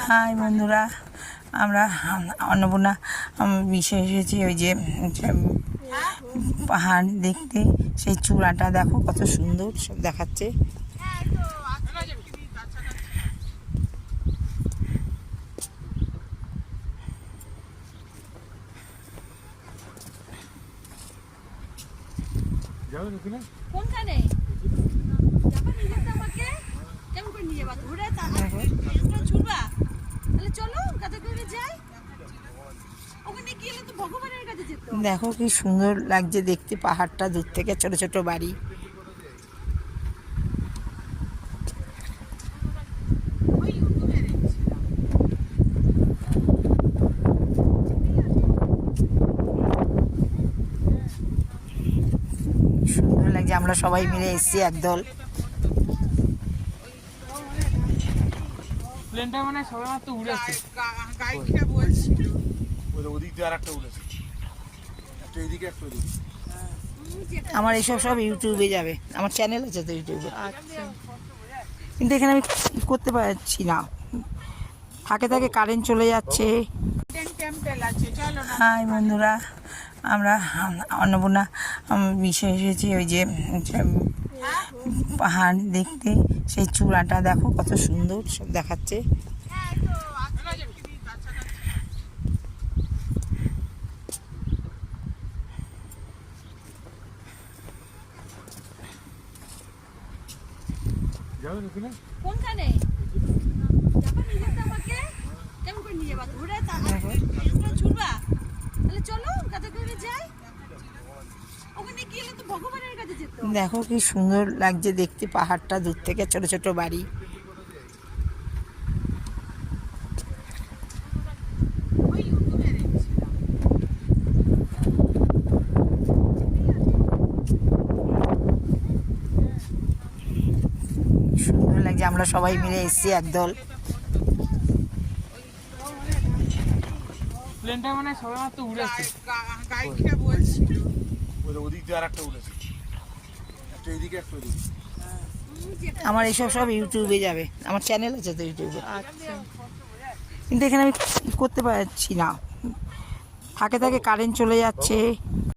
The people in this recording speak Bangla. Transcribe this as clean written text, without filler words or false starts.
হাই বন্ধুরা, আমরা অন্নপূর্ণা মিশে এসেছি ওই যে পাহাড় দেখতে। সেই চূড়াটা দেখো কত সুন্দর সব দেখাচ্ছে। কোনখানে আমাকে কেমন করে নিয়ে যাবা? ঘুরে ছুটবা? তাহলে চলো কাছে করে যাই। ওখানে গেলে তো ভগবানের কাছে যেতে। দেখো কি সুন্দর লাগছে দেখতে পাহাড়টা দূর থেকে, ছোট ছোট বাড়ি। সুন্দর লাগছে, আমরা সবাই মিলে এসেছি একদল। প্লেনটা মানে সবাই মাত্র উড়েছে। গাইডটা বলছিল ওদিক দিয়ে আরেকটা উড়েছে, একটা এদিকে একটা ওদিকে। আমার এইসব সব ইউটিউবে যাবে, আমার চ্যানেল আছে তো ইউটিউবে। কিন্তু এখানে আমি করতে পারছি না, থাকে থাকে কারেন্ট চলে যাচ্ছে। হাই বন্ধুরা, আমরা অন্নপূর্ণা মিশে এসেছি ওই যে পাহাড় দেখতে। সেই চূড়াটা দেখো কত সুন্দর সব দেখাচ্ছে। কোনখানে আমাকে কেমন করে নিয়ে যাবা? ঘুরে ছুটবা? তাহলে চলো কাছে করে যাই। ওখানে গেলে তো ভগবানের কাছে যেতে। দেখো কি সুন্দর লাগছে দেখতে পাহাড়টা দূর থেকে, ছোট ছোট বাড়ি। সুন্দর লাগছে, আমরা সবাই মিলে এসেছি একদল। প্লেনটা মানে সবাই মাত্র উড়েছে। গাইডটা বলছিল ওদিক দিয়ে আরেকটা উড়েছে, একটা এদিকে একটা ওদিকে। আমার এইসব সব ইউটিউবে যাবে, আমার চ্যানেল আছে তো ইউটিউবে। কিন্তু এখানে আমি করতে পারছি না, থাকে থাকে কারেন্ট চলে যাচ্ছে।